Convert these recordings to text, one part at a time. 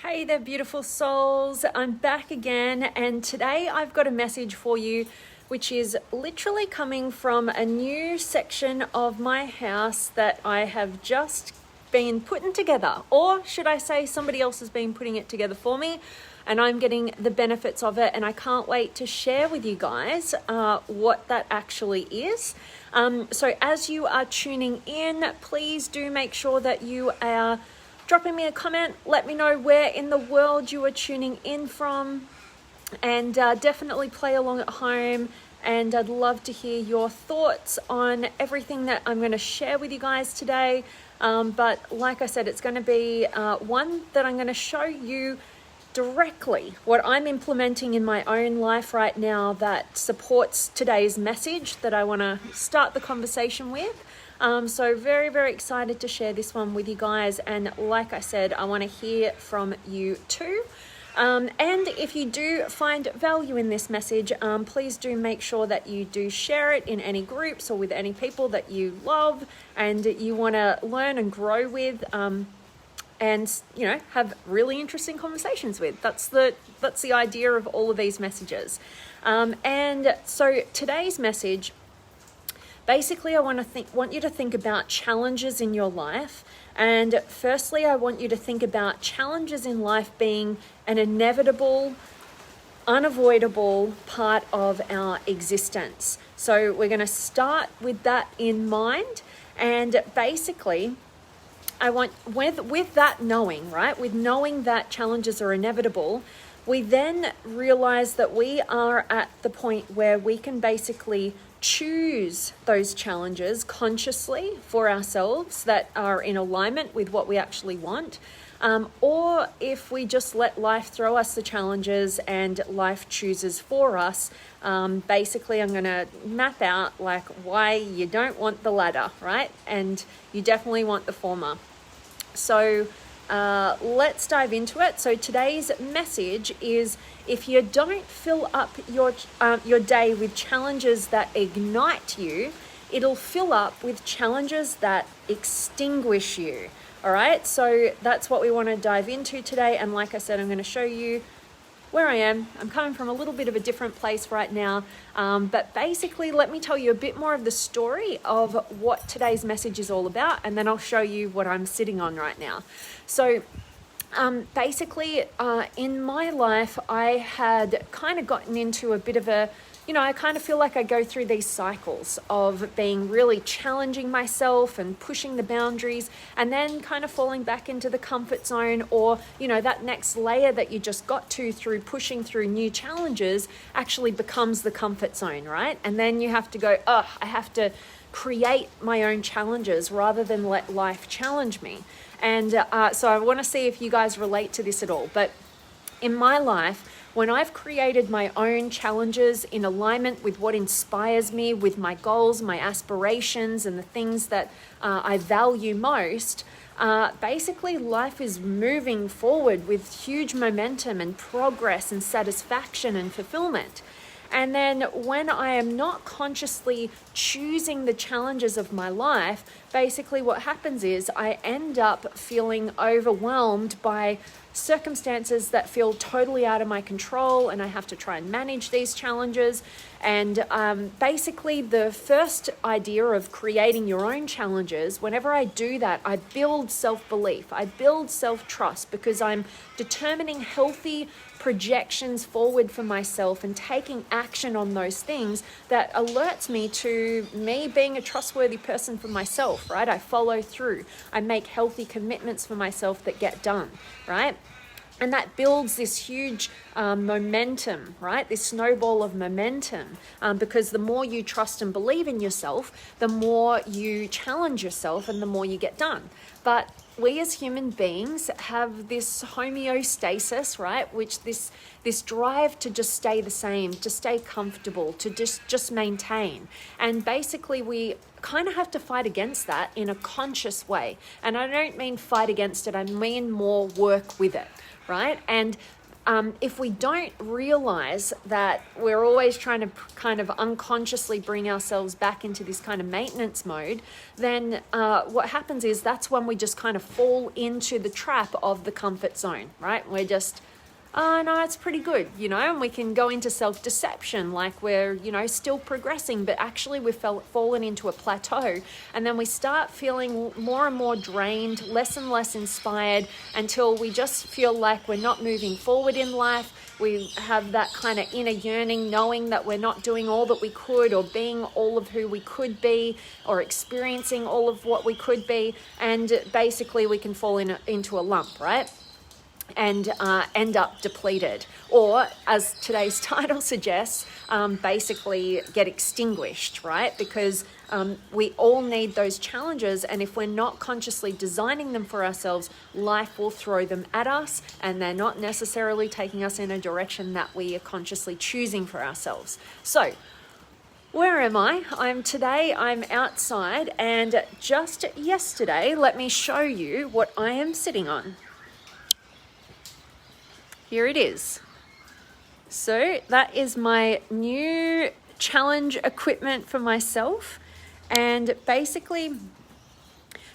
Hey there, beautiful souls. I'm back again, and today I've got a message for you which is literally coming from a new section of my house that I have just been putting together, or should I say somebody else has been putting it together for me, and I'm getting the benefits of it, and I can't wait to share with you guys what that actually is. So as you are tuning in, please do make sure that you are dropping me a comment. Let me know where in the world you are tuning in from, and definitely play along at home. And I'd love to hear your thoughts on everything that I'm going to share with you guys today. But like I said, it's going to be one that I'm going to show you directly what I'm implementing in my own life right now that supports today's message that I want to start the conversation with. So very, very excited to share this one with you guys. And like I said, I want to hear from you too. And if you do find value in this message, please do make sure that you do share it in any groups or with any people that you love and you want to learn and grow with, and have really interesting conversations with. That's the idea of all of these messages. And so today's message, basically, I want you to think about challenges in your life. And firstly, I want you to think about challenges in life being an inevitable, unavoidable part of our existence. So we're going to start with that in mind. And basically, I want, with that knowing, right? With knowing that challenges are inevitable, we then realize that we are at the point where we can basically choose those challenges consciously for ourselves that are in alignment with what we actually want. Or if we just let life throw us the challenges and life chooses for us, basically I'm going to map out like why you don't want the latter, right? And you definitely want the former. So let's dive into it. So today's message is, if you don't fill up your day with challenges that ignite you, it'll fill up with challenges that extinguish you. All right, so that's what we want to dive into today. And like I said, I'm going to show you where I am. I'm coming from a little bit of a different place right now. But basically, let me tell you a bit more of the story of what today's message is all about. And then I'll show you what I'm sitting on right now. So basically, in my life, I had kind of gotten into a bit of a, I kind of feel like I go through these cycles of being really challenging myself and pushing the boundaries, and then kind of falling back into the comfort zone, or, that next layer that you just got to through pushing through new challenges actually becomes the comfort zone, right? And then you have to go, I have to create my own challenges rather than let life challenge me. And so I want to see if you guys relate to this at all. But in my life, when I've created my own challenges in alignment with what inspires me, with my goals, my aspirations, and the things that I value most, basically life is moving forward with huge momentum and progress and satisfaction and fulfillment. And then when I am not consciously choosing the challenges of my life, basically what happens is I end up feeling overwhelmed by circumstances that feel totally out of my control, and I have to try and manage these challenges. And basically the first idea of creating your own challenges, whenever I do that, I build self-belief, I build self-trust, because I'm determining healthy projections forward for myself and taking action on those things that alerts me to me being a trustworthy person for myself, right? I follow through. I make healthy commitments for myself that get done, right? And that builds this huge momentum, right? This snowball of momentum, because the more you trust and believe in yourself, the more you challenge yourself and the more you get done. But we as human beings have this homeostasis, right? Which this drive to just stay the same, to stay comfortable, to just maintain. And basically we kind of have to fight against that in a conscious way. And I don't mean fight against it, I mean more work with it, right? And if we don't realize that we're always trying to kind of unconsciously bring ourselves back into this kind of maintenance mode, then what happens is that's when we just kind of fall into the trap of the comfort zone, right? We're just, oh no, it's pretty good, and we can go into self-deception, like we're, still progressing, but actually we've fallen into a plateau. And then we start feeling more and more drained, less and less inspired, until we just feel like we're not moving forward in life. We have that kind of inner yearning, knowing that we're not doing all that we could, or being all of who we could be, or experiencing all of what we could be. And basically we can fall into a lump, right? And end up depleted, or as today's title suggests, basically get extinguished, right? Because we all need those challenges, and if we're not consciously designing them for ourselves, life will throw them at us, and they're not necessarily taking us in a direction that we are consciously choosing for ourselves. So where am I? I'm outside, and just yesterday, let me show you what I am sitting on. Here it is. So that is my new challenge equipment for myself. And basically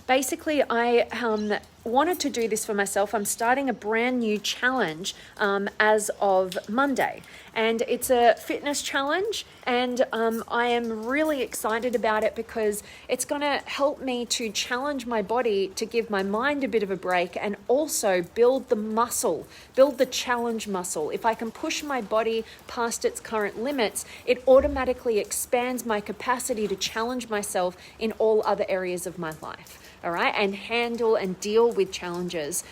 I wanted to do this for myself. I'm starting a brand new challenge as of Monday. And it's a fitness challenge, and I am really excited about it because it's going to help me to challenge my body, to give my mind a bit of a break, and also build the muscle, build the challenge muscle. If I can push my body past its current limits, it automatically expands my capacity to challenge myself in all other areas of my life. All right, and handle and deal with challenges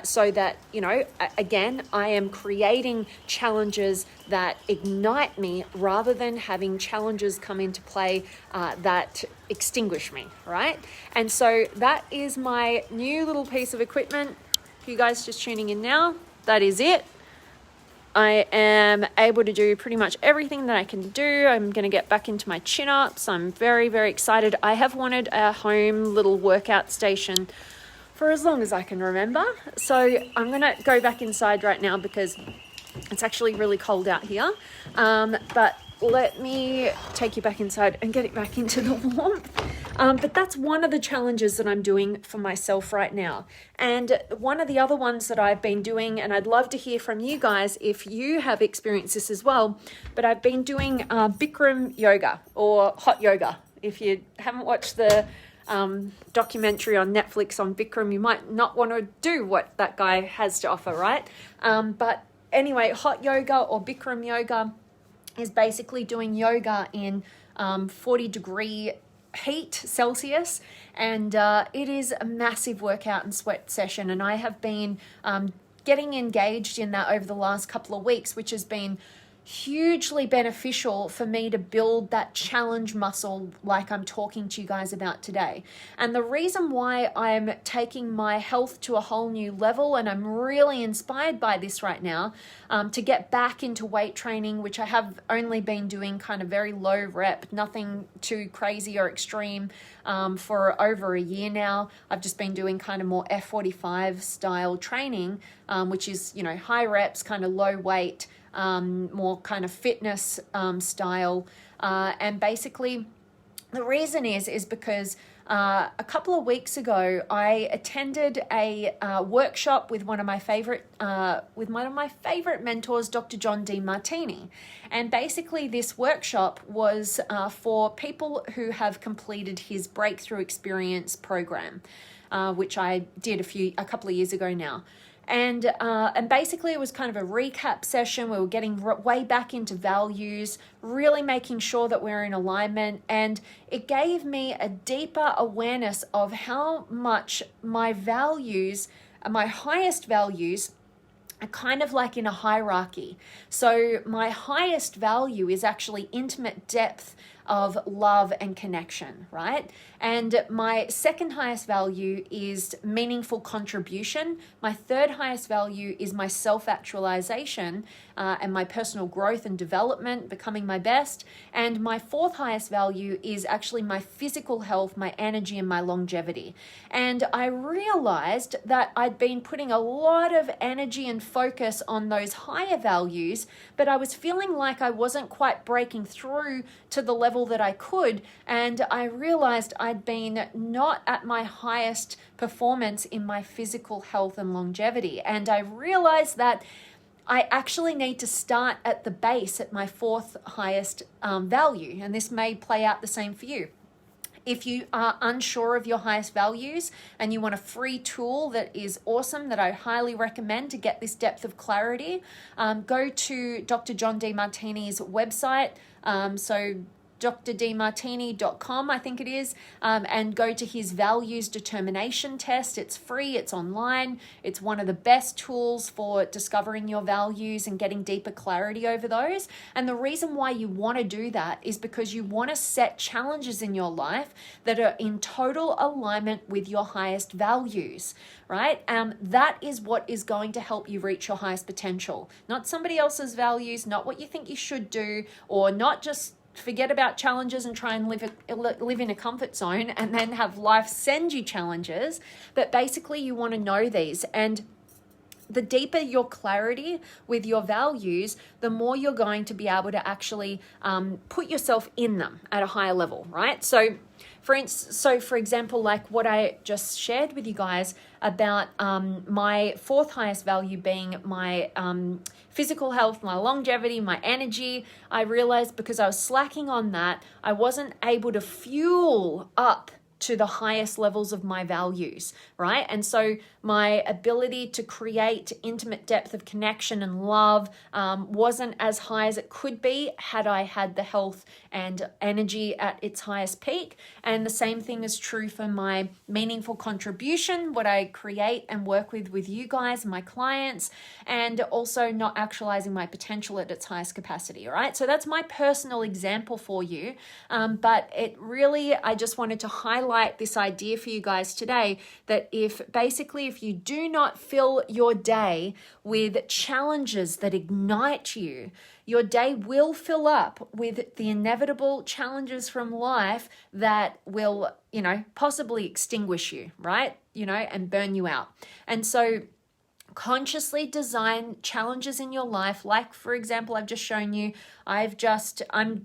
so that, again, I am creating challenges that ignite me rather than having challenges come into play that extinguish me, right? And so that is my new little piece of equipment. For you guys just tuning in now, that is it. I am able to do pretty much everything that I can do. I'm going to get back into my chin-ups. I'm very, very excited. I have wanted a home little workout station for as long as I can remember. So I'm going to go back inside right now because it's actually really cold out here. But let me take you back inside and get it back into the warmth. But that's one of the challenges that I'm doing for myself right now. And one of the other ones that I've been doing, and I'd love to hear from you guys if you have experienced this as well, but I've been doing Bikram yoga, or hot yoga. If you haven't watched the documentary on Netflix on Bikram, you might not want to do what that guy has to offer, right? But anyway, hot yoga or Bikram yoga is basically doing yoga in 40-degree heat Celsius, and it is a massive workout and sweat session, and I have been getting engaged in that over the last couple of weeks, which has been hugely beneficial for me to build that challenge muscle like I'm talking to you guys about today. And the reason why I'm taking my health to a whole new level, and I'm really inspired by this right now, to get back into weight training, which I have only been doing kind of very low rep, nothing too crazy or extreme, for over a year now. I've just been doing kind of more F45 style training, which is, high reps, kind of low weight, more kind of fitness style. And basically the reason is because a couple of weeks ago, I attended a workshop with one of my favorite mentors, Dr. John Demartini. And basically this workshop was for people who have completed his Breakthrough Experience program, which I did a couple of years ago now. And basically it was kind of a recap session. We were getting way back into values, really making sure that we're in alignment. And it gave me a deeper awareness of how much my values, my highest values, are kind of like in a hierarchy. So my highest value is actually intimate depth of love and connection, right? And my second highest value is meaningful contribution. My third highest value is my self-actualization and my personal growth and development, becoming my best. And my fourth highest value is actually my physical health, my energy, and my longevity. And I realized that I'd been putting a lot of energy and focus on those higher values, but I was feeling like I wasn't quite breaking through to the level that I could. And I realized I'd been not at my highest performance in my physical health and longevity. And I realized that I actually need to start at the base, at my fourth highest value. And this may play out the same for you. If you are unsure of your highest values and you want a free tool that is awesome, that I highly recommend to get this depth of clarity, go to Dr. John Demartini's website. So drdemartini.com, I think it is, and go to his values determination test. It's free, it's online. It's one of the best tools for discovering your values and getting deeper clarity over those. And the reason why you want to do that is because you want to set challenges in your life that are in total alignment with your highest values, right? That is what is going to help you reach your highest potential. Not somebody else's values, not what you think you should do, or not just forget about challenges and try and live in a comfort zone and then have life send you challenges. But basically you want to know these, and the deeper your clarity with your values, the more you're going to be able to actually put yourself in them at a higher level, right? So for example, like what I just shared with you guys about my fourth highest value being my physical health, my longevity, my energy, I realized because I was slacking on that, I wasn't able to fuel up to the highest levels of my values, right? And so my ability to create intimate depth of connection and love wasn't as high as it could be had I had the health and energy at its highest peak. And the same thing is true for my meaningful contribution, what I create and work with you guys, my clients, and also not actualizing my potential at its highest capacity, all right? So that's my personal example for you. But it really, I just wanted to highlight this idea for you guys today that if you do not fill your day with challenges that ignite you, your day will fill up with the inevitable challenges from life that will, possibly extinguish you, right? And burn you out. And so consciously design challenges in your life. Like, for example, I've just shown you, I'm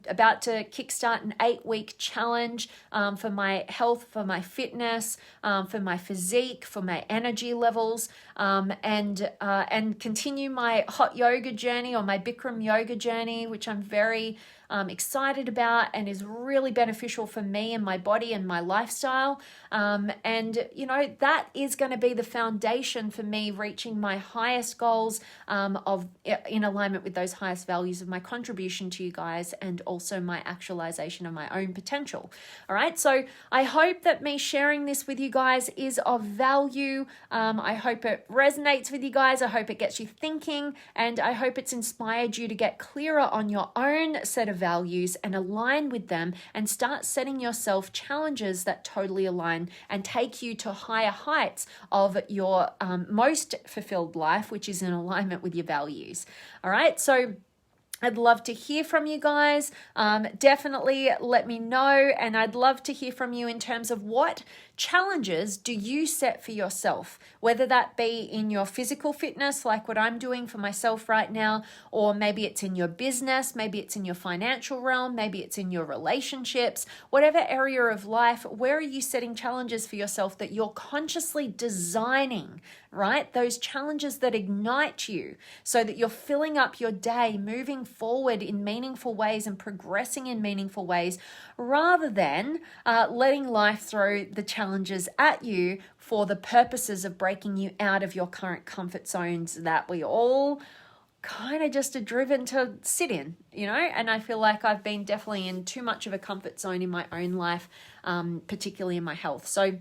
about to kickstart an 8-week challenge for my health, for my fitness, for my physique, for my energy levels, and continue my hot yoga journey or my Bikram yoga journey, which I'm very excited about and is really beneficial for me and my body and my lifestyle. That is going to be the foundation for me reaching my highest goals in alignment with those highest values of my contribution to you guys and also my actualization of my own potential. All right. So I hope that me sharing this with you guys is of value. I hope it resonates with you guys. I hope it gets you thinking, and I hope it's inspired you to get clearer on your own set of values and align with them and start setting yourself challenges that totally align and take you to higher heights of your most fulfilled life, which is in alignment with your values. All right. So I'd love to hear from you guys. Definitely let me know. And I'd love to hear from you in terms of what challenges do you set for yourself, whether that be in your physical fitness, like what I'm doing for myself right now, or maybe it's in your business, maybe it's in your financial realm, maybe it's in your relationships, whatever area of life, where are you setting challenges for yourself that you're consciously designing, right? Those challenges that ignite you so that you're filling up your day, moving forward in meaningful ways and progressing in meaningful ways, rather than letting life throw the challenges at you for the purposes of breaking you out of your current comfort zones that we all kind of just are driven to sit in, and I feel like I've been definitely in too much of a comfort zone in my own life, particularly in my health. So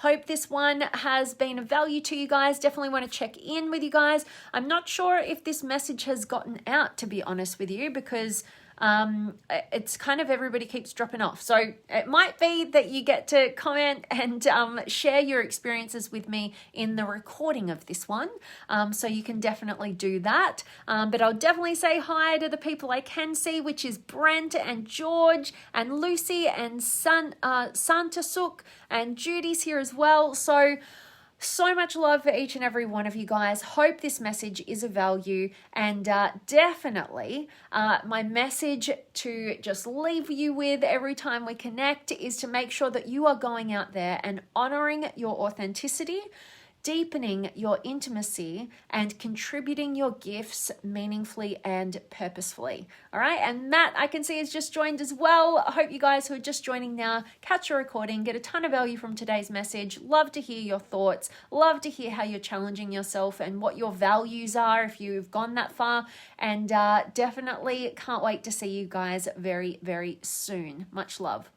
hope this one has been of value to you guys. Definitely want to check in with you guys. I'm not sure if this message has gotten out, to be honest with you, because it's kind of everybody keeps dropping off. So it might be that you get to comment and share your experiences with me in the recording of this one. So you can definitely do that. But I'll definitely say hi to the people I can see, which is Brent and George and Lucy and Santasuk, and Judy's here as well. So much love for each and every one of you guys. Hope this message is of value, and definitely my message to just leave you with every time we connect is to make sure that you are going out there and honoring your authenticity, deepening your intimacy, and contributing your gifts meaningfully and purposefully. All right. And Matt, I can see, has just joined as well. I hope you guys who are just joining now catch a recording, get a ton of value from today's message. Love to hear your thoughts. Love to hear how you're challenging yourself and what your values are if you've gone that far. And definitely can't wait to see you guys very, very soon. Much love.